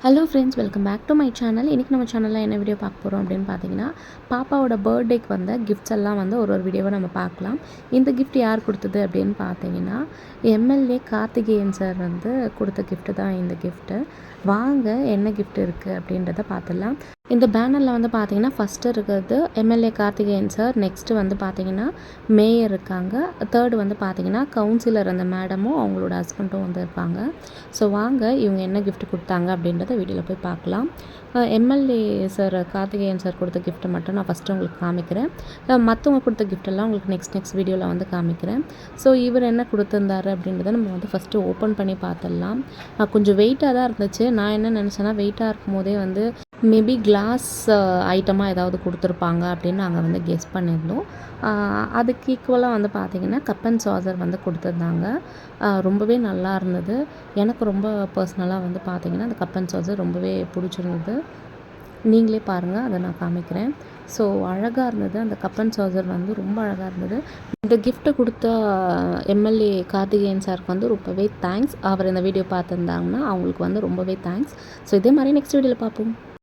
Hello friends, welcome back to my channel. இன்றைக்கி நம்ம சேனலில் என்ன வீடியோ பார்க்க போகிறோம் அப்படின்னு பார்த்தீங்கன்னா, பாப்பாவோட பர்த்டேக்கு வந்த கிஃப்ட்ஸ் எல்லாம் வந்து ஒரு வீடியோவை நம்ம பார்க்கலாம். இந்த கிஃப்ட் யார் கொடுத்தது அப்படின்னு பார்த்தீங்கன்னா, எம்எல்ஏ கார்த்திகேயன் சார் வந்து கொடுத்த கிஃப்ட்டு தான் இந்த கிஃப்ட்டு. வாங்க என்ன கிஃப்ட் இருக்குது அப்படின்றத பார்த்துடலாம். இந்த பேனரில் வந்து பார்த்தீங்கன்னா ஃபஸ்ட்டு இருக்கிறது எம்எல்ஏ கார்த்திகேயன் சார், நெக்ஸ்ட்டு வந்து பார்த்தீங்கன்னா மேயர் இருக்காங்க, தேர்டு வந்து பார்த்தீங்கன்னா கவுன்சிலர் அந்த மேடமும் அவங்களோட ஹஸ்பண்டும் வந்து இருப்பாங்க. ஸோ வாங்க இவங்க என்ன கிஃப்ட் கொடுத்தாங்க அப்படின்றத வீடியோவில் போய் பார்க்கலாம். எம்எல்ஏ சார் கார்த்திகேயன் சார் கொடுத்த கிஃப்ட்டை மட்டும் நான் ஃபஸ்ட்டு உங்களுக்கு காமிக்கிறேன். மற்றவங்க கொடுத்த கிஃப்டெல்லாம் உங்களுக்கு நெக்ஸ்ட் வீடியோவில் வந்து காமிக்கிறேன். ஸோ இவர் என்ன கொடுத்துருந்தாரு அப்படின்றத நம்ம வந்து ஃபஸ்ட்டு ஓப்பன் பண்ணி பார்த்துடலாம். கொஞ்சம் வெயிட்டாக தான் இருந்துச்சு. நான் என்ன நினச்சேன்னா வெயிட்டாக இருக்கும் போதே வந்து மேபி கிளாஸ் ஐட்டமாக ஏதாவது கொடுத்துருப்பாங்க அப்படின்னு நாங்கள் வந்து கெஸ் பண்ணியிருந்தோம். அதுக்கு ஈக்குவலாக வந்து பார்த்திங்கன்னா கப் அண்ட் சாசர் வந்து கொடுத்துருந்தாங்க. ரொம்பவே நல்லா இருந்தது. எனக்கு ரொம்ப பர்சனலாக வந்து பார்த்திங்கன்னா அந்த கப் அண்ட் சாசர் ரொம்பவே பிடிச்சிருந்தது. நீங்களே பாருங்கள், அதை நான் காமிக்கிறேன். ஸோ அழகாக இருந்தது. அந்த கப் அண்ட் சாசர் வந்து ரொம்ப அழகாக இருந்தது. இந்த கிஃப்ட்டை கொடுத்த எம்எல்ஏ கார்த்திகேயன் சாருக்கு வந்து ரொம்பவே தேங்க்ஸ். அவர் இந்த வீடியோ பார்த்துருந்தாங்கன்னா அவங்களுக்கு வந்து ரொம்பவே தேங்க்ஸ். ஸோ இதே மாதிரி நெக்ஸ்ட் வீடியோவில் பார்ப்போம்.